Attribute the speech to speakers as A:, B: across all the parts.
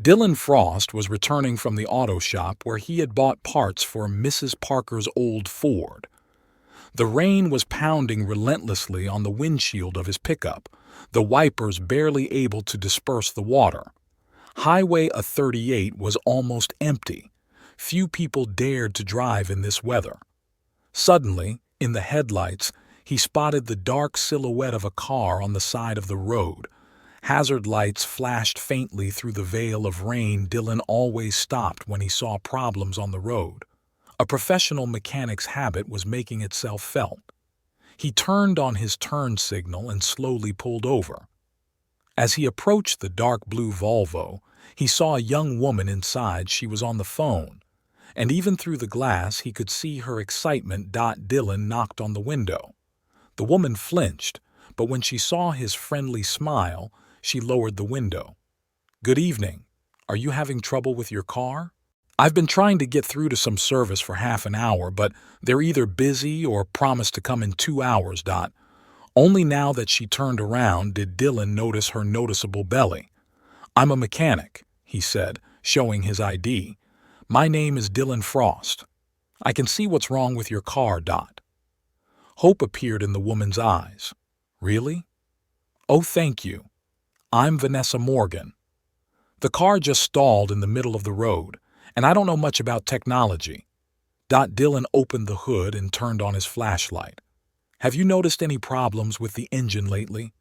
A: Dylan Frost was returning from the auto shop where he had bought parts for Mrs. Parker's old Ford. The rain was pounding relentlessly on the windshield of his pickup, the wipers barely able to disperse the water. Highway 38 was almost empty. Few people dared to drive in this weather. Suddenly, in the headlights, he spotted the dark silhouette of a car on the side of the road. Hazard lights flashed faintly through the veil of rain. Dylan always stopped when he saw problems on the road. A professional mechanic's habit was making itself felt. He turned on his turn signal and slowly pulled over. As he approached the dark blue Volvo, he saw a young woman inside. She was on the phone, and even through the glass he could see her excitement. Dylan knocked on the window. The woman flinched, but when she saw his friendly smile, she lowered the window. "Good evening. Are you having trouble with your car? I've been trying to get through to some service for half an hour, but they're either busy or promised to come in 2 hours. Only now that she turned around did Dylan notice her noticeable belly. "I'm a mechanic," he said, showing his ID. "My name is Dylan Frost. I can see what's wrong with your car. Hope appeared in the woman's eyes. "Really? Oh, thank you. I'm Vanessa Morgan. The car just stalled in the middle of the road, and I don't know much about technology." Dylan opened the hood and turned on his flashlight. "Have you noticed any problems with the engine lately?"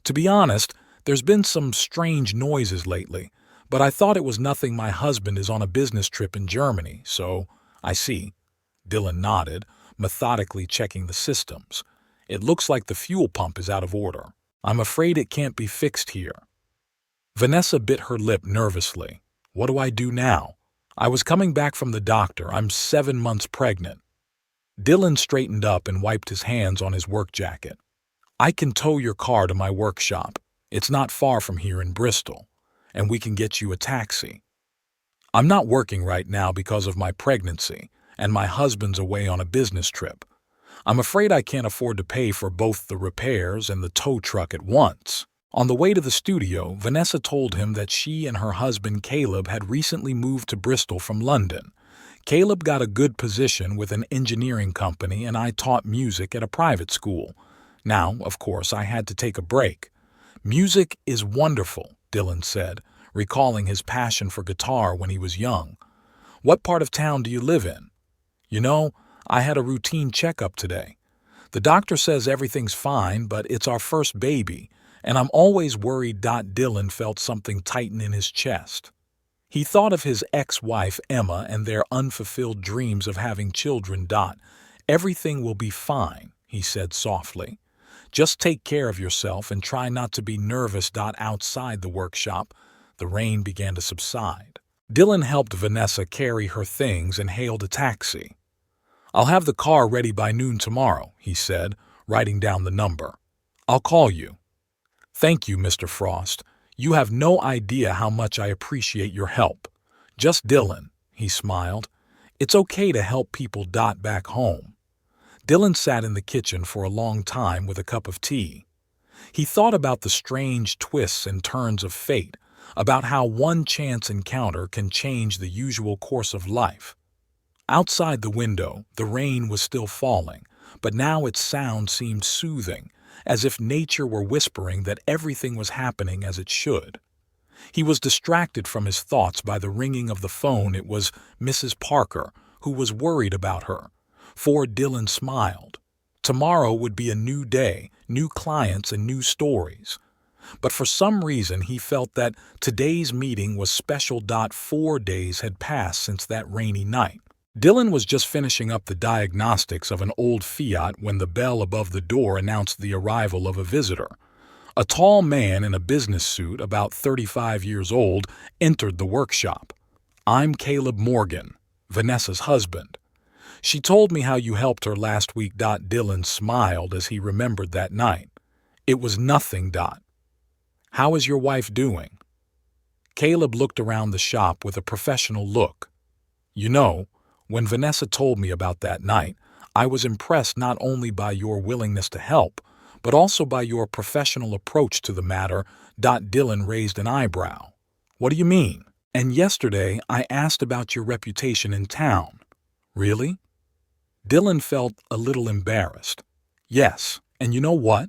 A: "To be honest, there's been some strange noises lately, but I thought it was nothing. My husband is on a business trip in Germany, so I see." Dylan nodded, methodically checking the systems. "It looks like the fuel pump is out of order. I'm afraid it can't be fixed here." Vanessa bit her lip nervously. "What do I do now? I was coming back from the doctor. I'm 7 months pregnant." Dylan straightened up and wiped his hands on his work jacket. "I can tow your car to my workshop. It's not far from here in Bristol, and we can get you a taxi. I'm not working right now because of my pregnancy, and my husband's away on a business trip. I'm afraid I can't afford to pay for both the repairs and the tow truck at once." On the way to the studio, Vanessa told him that she and her husband Caleb had recently moved to Bristol from London. "Caleb got a good position with an engineering company, and I taught music at a private school. Now, of course, I had to take a break." "Music is wonderful," Dylan said, recalling his passion for guitar when he was young. "What part of town do you live in?" "You know, I had a routine checkup today. The doctor says everything's fine, but it's our first baby, and I'm always worried." Dylan felt something tighten in his chest. He thought of his ex-wife Emma and their unfulfilled dreams of having children. "Everything will be fine," he said softly. "Just take care of yourself and try not to be nervous." Outside the workshop, the rain began to subside. Dylan helped Vanessa carry her things and hailed a taxi. "I'll have the car ready by noon tomorrow," he said, writing down the number. "I'll call you." "Thank you, Mr. Frost. You have no idea how much I appreciate your help." "Just Dylan," he smiled. "It's okay to help people." Back home, Dylan sat in the kitchen for a long time with a cup of tea. He thought about the strange twists and turns of fate, about how one chance encounter can change the usual course of life. Outside the window, the rain was still falling, but now its sound seemed soothing, as if nature were whispering that everything was happening as it should. He was distracted from his thoughts by the ringing of the phone. It was Mrs. Parker, who was worried about her. Dylan smiled. Tomorrow would be a new day, new clients and new stories. But for some reason he felt that today's meeting was special. 4 days had passed since that rainy night. Dylan was just finishing up the diagnostics of an old Fiat when the bell above the door announced the arrival of a visitor. A tall man in a business suit, about 35 years old, entered the workshop. "I'm Caleb Morgan, Vanessa's husband. She told me how you helped her last week." Dylan smiled as he remembered that night. "It was nothing. How is your wife doing?" Caleb looked around the shop with a professional look. "You know, when Vanessa told me about that night, I was impressed not only by your willingness to help, but also by your professional approach to the matter." Dylan raised an eyebrow. What do you mean? And yesterday I asked about your reputation in town. Really? Dylan felt a little embarrassed. Yes, and you know what?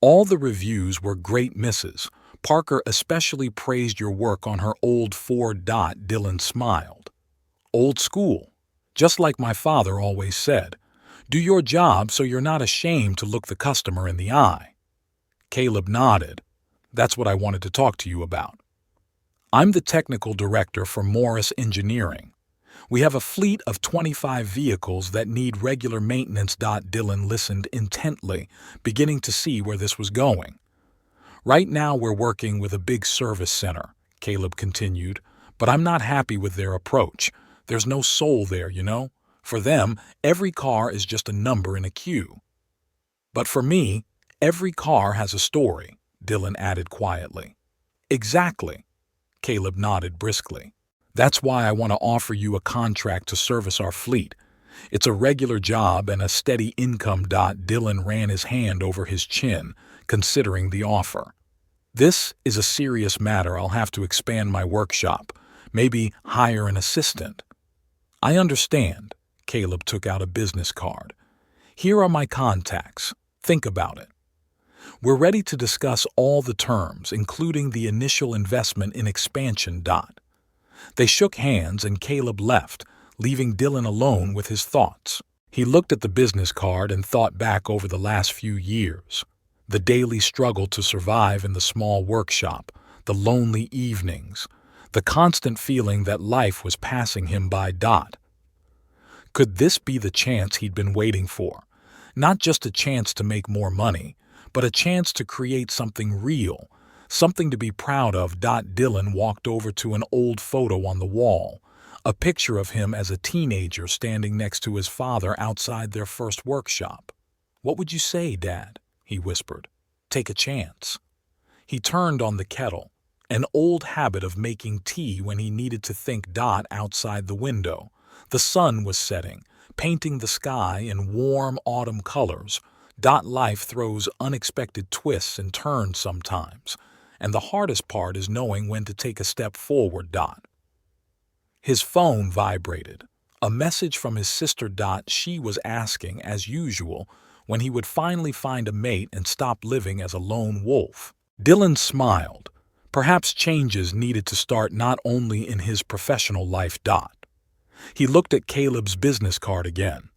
A: All the reviews were great misses. Parker especially praised your work on her old Ford. Dylan smiled. Old school. Just like my father always said. Do your job so you're not ashamed to look the customer in the eye. Caleb nodded. That's what I wanted to talk to you about. I'm the technical director for Morris Engineering. We have a fleet of 25 vehicles that need regular maintenance. Dylan listened intently, beginning to see where this was going. Right now we're working with a big service center, Caleb continued, but I'm not happy with their approach. There's no soul there, you know? For them, every car is just a number in a queue. But for me, every car has a story, Dylan added quietly. Exactly, Caleb nodded briskly. That's why I want to offer you a contract to service our fleet. It's a regular job and a steady income. Dylan ran his hand over his chin, considering the offer. This is a serious matter. I'll have to expand my workshop, maybe hire an assistant. I understand. Caleb took out a business card. Here are my contacts. Think about it. We're ready to discuss all the terms, including the initial investment in expansion. They shook hands and Caleb left, leaving Dylan alone with his thoughts. He looked at the business card and thought back over the last few years. The daily struggle to survive in the small workshop, the lonely evenings, the constant feeling that life was passing him by. Could this be the chance he'd been waiting for? Not just a chance to make more money, but a chance to create something real, something to be proud of. Dylan walked over to an old photo on the wall, a picture of him as a teenager standing next to his father outside their first workshop. What would you say, Dad? He whispered. Take a chance. He turned on the kettle, an old habit of making tea when he needed to think. Outside the window, the sun was setting, painting the sky in warm autumn colors. Life throws unexpected twists and turns sometimes, and the hardest part is knowing when to take a step forward. His phone vibrated. A message from his sister. She was asking, as usual, when he would finally find a mate and stop living as a lone wolf. Dylan smiled. Perhaps changes needed to start not only in his professional life. He looked at Caleb's business card again.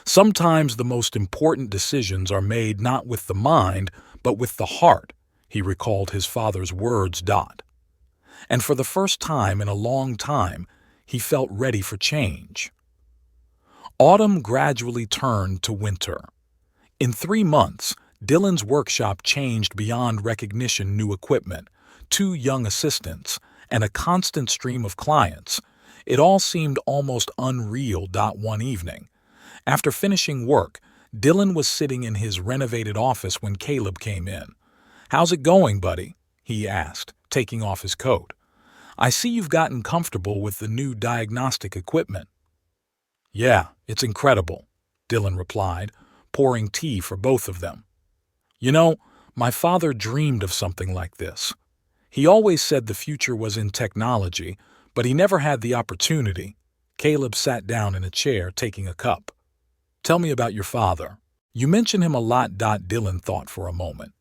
A: Sometimes the most important decisions are made not with the mind, but with the heart, he recalled his father's words. And for the first time in a long time, he felt ready for change. Autumn gradually turned to winter. In 3 months, Dylan's workshop changed beyond recognition. New equipment, 2 young assistants, and a constant stream of clients. It all seemed almost unreal. One evening, after finishing work, Dylan was sitting in his renovated office when Caleb came in. How's it going, buddy? He asked, taking off his coat. I see you've gotten comfortable with the new diagnostic equipment. Yeah, it's incredible, Dylan replied, pouring tea for both of them. You know, my father dreamed of something like this. He always said the future was in technology, but he never had the opportunity. Caleb sat down in a chair, taking a cup. Tell me about your father. You mention him a lot. Dylan thought for a moment.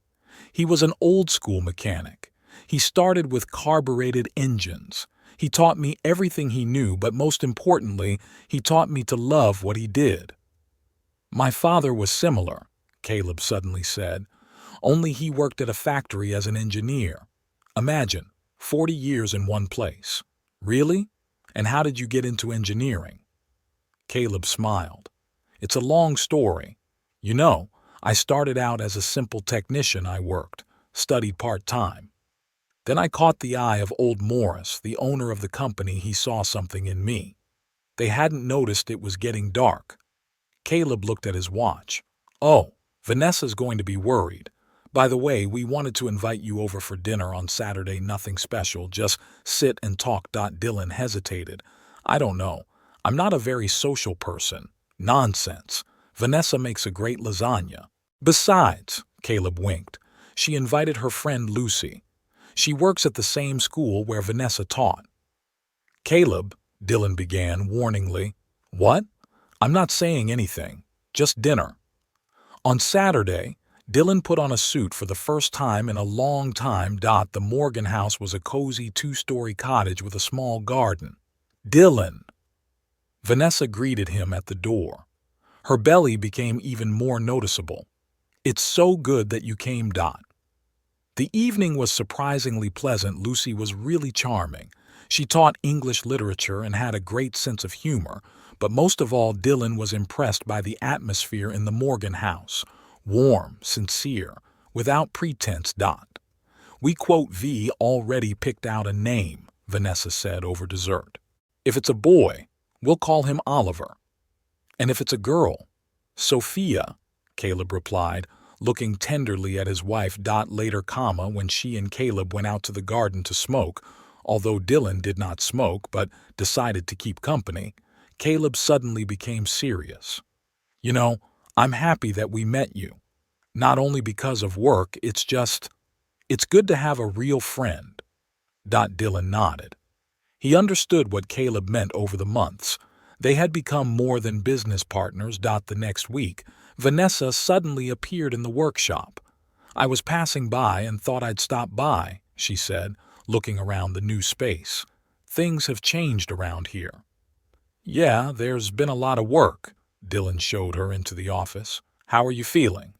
A: He was an old-school mechanic. He started with carbureted engines. He taught me everything he knew, but most importantly, he taught me to love what he did. My father was similar, Caleb suddenly said, only he worked at a factory as an engineer. Imagine, 40 years in one place. Really? And how did you get into engineering? Caleb smiled. It's a long story. You know, I started out as a simple technician. I worked, studied part-time. Then I caught the eye of old Morris, the owner of the company. He saw something in me. They hadn't noticed it was getting dark. Caleb looked at his watch. Oh, Vanessa's going to be worried. By the way, we wanted to invite you over for dinner on Saturday. Nothing special, just sit and talk. Dylan hesitated. I don't know. I'm not a very social person. Nonsense. Vanessa makes a great lasagna. Besides, Caleb winked, she invited her friend Lucy. She works at the same school where Vanessa taught. Caleb, Dylan began warningly. What? I'm not saying anything. Just dinner. On Saturday, Dylan put on a suit for the first time in a long time. The Morgan house was a cozy two-story cottage with a small garden. Dylan! Vanessa greeted him at the door. Her belly became even more noticeable. It's so good that you came. The evening was surprisingly pleasant. Lucy was really charming. She taught English literature and had a great sense of humor, but most of all Dylan was impressed by the atmosphere in the Morgan house. Warm, sincere, without pretense. We quote V already picked out a name, Vanessa said over dessert. If it's a boy, we'll call him Oliver. And if it's a girl, Sophia, Caleb replied, looking tenderly at his wife. Later, when she and Caleb went out to the garden to smoke, although Dylan did not smoke but decided to keep company, Caleb suddenly became serious. You know, I'm happy that we met you. Not only because of work, it's good to have a real friend. Dylan nodded. He understood what Caleb meant over the months. They had become more than business partners. The next week, Vanessa suddenly appeared in the workshop. I was passing by and thought I'd stop by, she said, looking around the new space. Things have changed around here. Yeah, there's been a lot of work. Dylan showed her into the office. How are you feeling?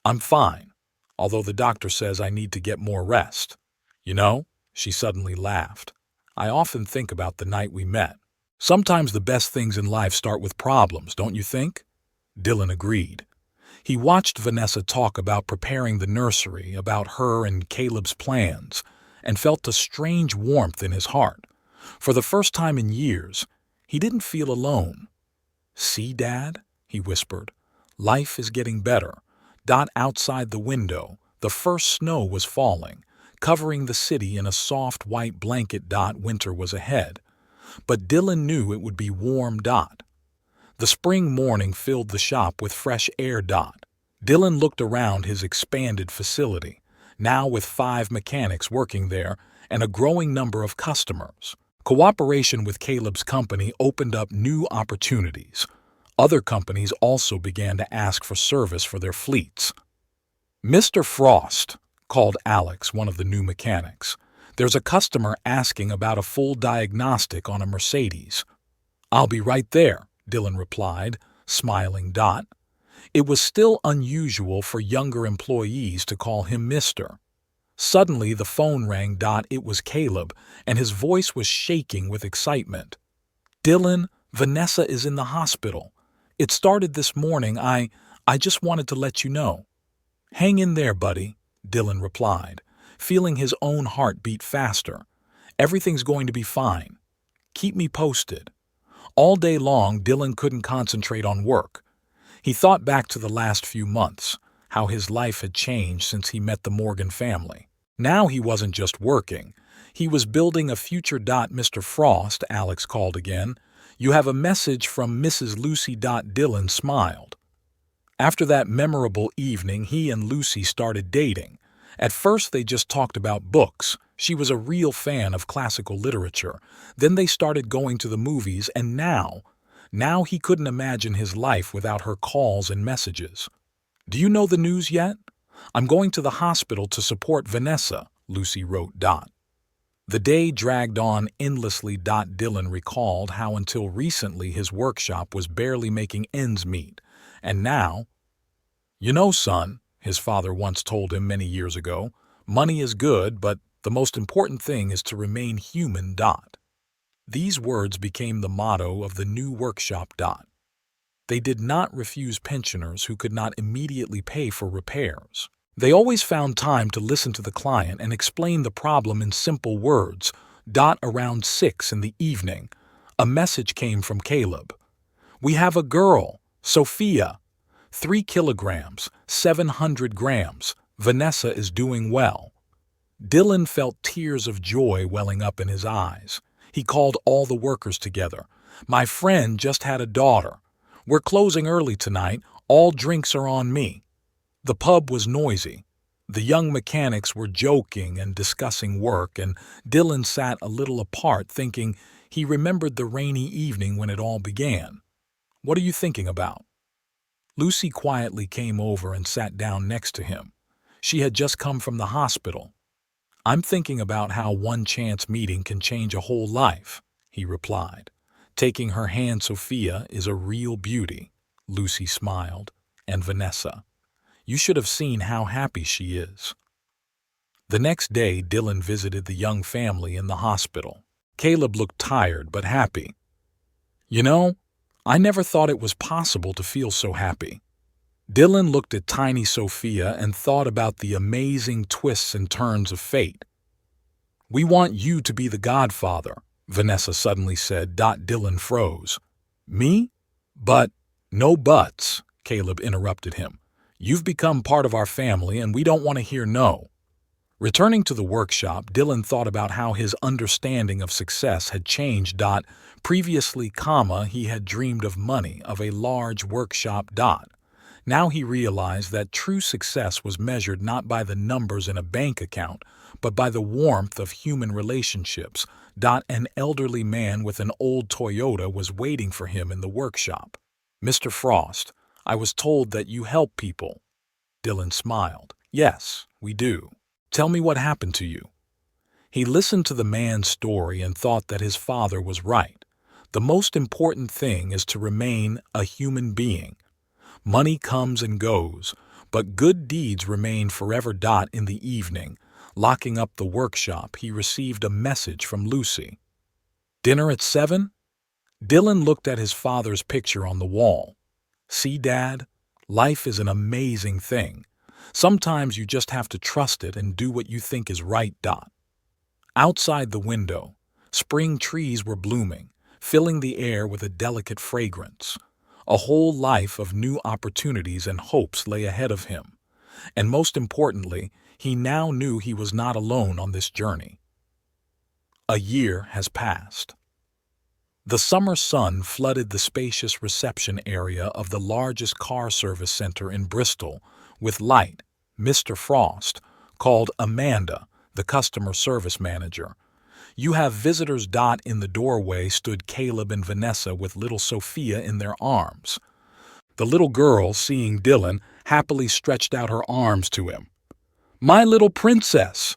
A: I'm fine, although the doctor says I need to get more rest. You know, she suddenly laughed. I often think about the night we met. Sometimes the best things in life start with problems, don't you think? Dylan agreed. He watched Vanessa talk about preparing the nursery, about her and Caleb's plans, and felt a strange warmth in his heart. For the first time in years, he didn't feel alone. See, Dad? He whispered. Life is getting better. Outside the window, the first snow was falling, covering the city in a soft white blanket. Winter was ahead. But Dylan knew it would be warm. The spring morning filled the shop with fresh air. Dylan looked around his expanded facility, now with 5 mechanics working there and a growing number of customers. Cooperation with Caleb's company opened up new opportunities. Other companies also began to ask for service for their fleets. Mr. Frost, called Alex, one of the new mechanics. There's a customer asking about a full diagnostic on a Mercedes. I'll be right there, Dylan replied, smiling. It was still unusual for younger employees to call him Mr. Suddenly the phone rang. It was Caleb, and his voice was shaking with excitement. Dylan, Vanessa is in the hospital. It started this morning. I just wanted to let you know. Hang in there, buddy, Dylan replied, feeling his own heart beat faster. Everything's going to be fine. Keep me posted. All day long, Dylan couldn't concentrate on work. He thought back to the last few months, how his life had changed since he met the Morgan family. Now he wasn't just working. He was building a future. Mr. Frost, Alex called again. You have a message from Mrs. Lucy. Dylan smiled. After that memorable evening, he and Lucy started dating. At first, they just talked about books. She was a real fan of classical literature. Then they started going to the movies, and now he couldn't imagine his life without her calls and messages. Do you know the news yet? I'm going to the hospital to support Vanessa, Lucy wrote. The day dragged on endlessly. Dylan recalled how until recently his workshop was barely making ends meet. And now, you know, son, his father once told him many years ago, money is good, but the most important thing is to remain human. These words became the motto of the new workshop. They did not refuse pensioners who could not immediately pay for repairs. They always found time to listen to the client and explain the problem in simple words. Around 6 in the evening, a message came from Caleb. We have a girl, Sophia. 3 kilograms, 700 grams. Vanessa is doing well. Dylan felt tears of joy welling up in his eyes. He called all the workers together. My friend just had a daughter. We're closing early tonight. All drinks are on me. The pub was noisy. The young mechanics were joking and discussing work, and Dylan sat a little apart thinking he remembered the rainy evening when it all began. "What are you thinking about?" Lucy quietly came over and sat down next to him. She had just come from the hospital. "I'm thinking about how one chance meeting can change a whole life," he replied. "Taking her hand, Sophia, is a real beauty." Lucy smiled. "And Vanessa. You should have seen how happy she is." The next day, Dylan visited the young family in the hospital. Caleb looked tired but happy. "You know, I never thought it was possible to feel so happy." Dylan looked at tiny Sophia and thought about the amazing twists and turns of fate. "We want you to be the godfather," Vanessa suddenly said. Dylan froze. "Me? But—" "No buts," Caleb interrupted him. "You've become part of our family and we don't want to hear no." Returning to the workshop, Dylan thought about how his understanding of success had changed. Previously, he had dreamed of money, of a large workshop. Now he realized that true success was measured not by the numbers in a bank account, but by the warmth of human relationships. An elderly man with an old Toyota was waiting for him in the workshop. "Mr. Frost, I was told that you help people." Dylan smiled. "Yes, we do. Tell me what happened to you." He listened to the man's story and thought that his father was right. The most important thing is to remain a human being. Money comes and goes, but good deeds remain forever. In the evening, locking up the workshop, he received a message from Lucy. "Dinner at 7? Dylan looked at his father's picture on the wall. "See, Dad, life is an amazing thing. Sometimes you just have to trust it and do what you think is right. Outside the window, spring trees were blooming, filling the air with a delicate fragrance. A whole life of new opportunities and hopes lay ahead of him. And most importantly, he now knew he was not alone on this journey. A year has passed. The summer sun flooded the spacious reception area of the largest car service center in Bristol with light. Mr. Frost called Amanda, the customer service manager. "You have visitors." In the doorway stood Caleb and Vanessa with little Sophia in their arms. The little girl, seeing Dylan, happily stretched out her arms to him. "My little princess!"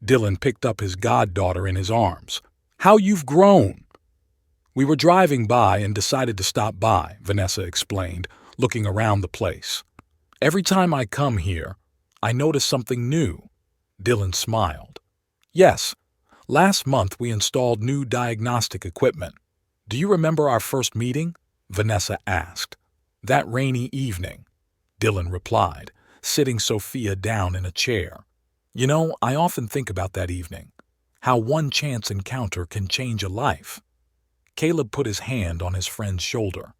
A: Dylan picked up his goddaughter in his arms. "How you've grown!" "We were driving by and decided to stop by," Vanessa explained, looking around the place. "Every time I come here, I notice something new." Dylan smiled. "Yes, last month we installed new diagnostic equipment. Do you remember our first meeting?" Vanessa asked. "That rainy evening," Dylan replied, sitting Sophia down in a chair. "You know, I often think about that evening, how one chance encounter can change a life." Caleb put his hand on his friend's shoulder.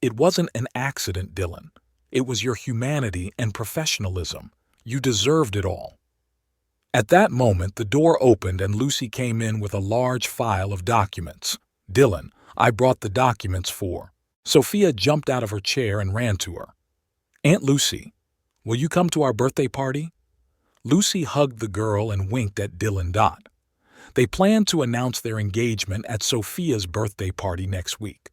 A: "It wasn't an accident, Dylan. It was your humanity and professionalism. You deserved it all." At that moment, the door opened and Lucy came in with a large file of documents. "Dylan, I brought the documents for." Sophia jumped out of her chair and ran to her. "Aunt Lucy, will you come to our birthday party?" Lucy hugged the girl and winked at Dylan. They planned to announce their engagement at Sophia's birthday party next week.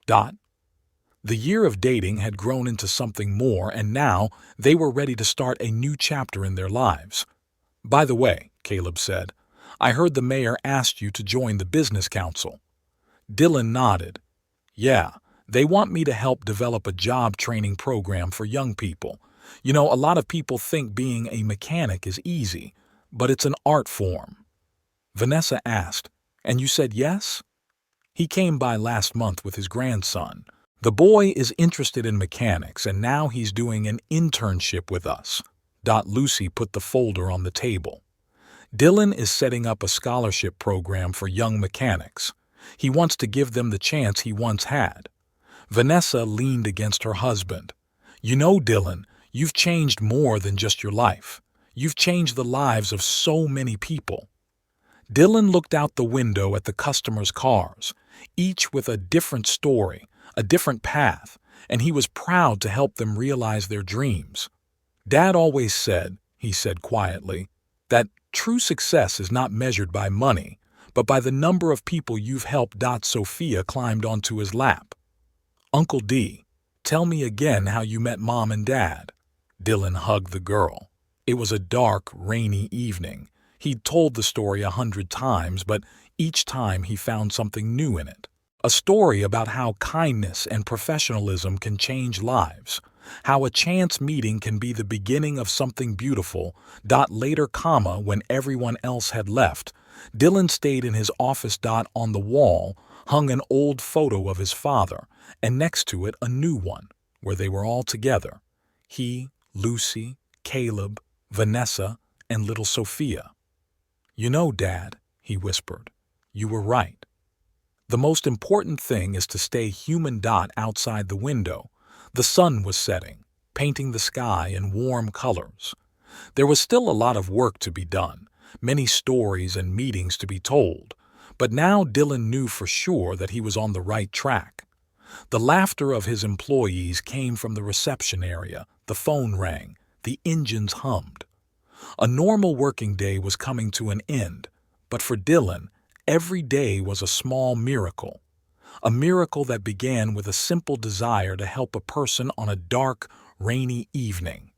A: The year of dating had grown into something more, and now they were ready to start a new chapter in their lives. "By the way," Caleb said, "I heard the mayor asked you to join the business council." Dylan nodded. "Yeah, they want me to help develop a job training program for young people. You know, a lot of people think being a mechanic is easy, but it's an art form." Vanessa asked, "And you said yes?" "He came by last month with his grandson. The boy is interested in mechanics, and now he's doing an internship with us." Lucy put the folder on the table. "Dylan is setting up a scholarship program for young mechanics. He wants to give them the chance he once had." Vanessa leaned against her husband. "You know, Dylan, you've changed more than just your life. You've changed the lives of so many people." Dylan looked out the window at the customers' cars, each with a different story, a different path, and he was proud to help them realize their dreams. "Dad always said, he said quietly, "that true success is not measured by money, but by the number of people you've helped." Sophia climbed onto his lap. "Uncle D, tell me again how you met Mom and Dad." Dylan hugged the girl. It was a dark, rainy evening. He'd told the story 100 times, but each time he found something new in it. A story about how kindness and professionalism can change lives, how a chance meeting can be the beginning of something beautiful. Later, when everyone else had left, Dylan stayed in his office. On the wall hung an old photo of his father, and next to it a new one, where they were all together. He, Lucy, Caleb, Vanessa, and little Sophia. "You know, Dad," he whispered, "you were right. The most important thing is to stay human." Outside the window, the sun was setting, painting the sky in warm colors. There was still a lot of work to be done, many stories and meetings to be told, but now Dylan knew for sure that he was on the right track. The laughter of his employees came from the reception area, the phone rang, the engines hummed. A normal working day was coming to an end, but for Dylan, every day was a small miracle. A miracle that began with a simple desire to help a person on a dark, rainy evening.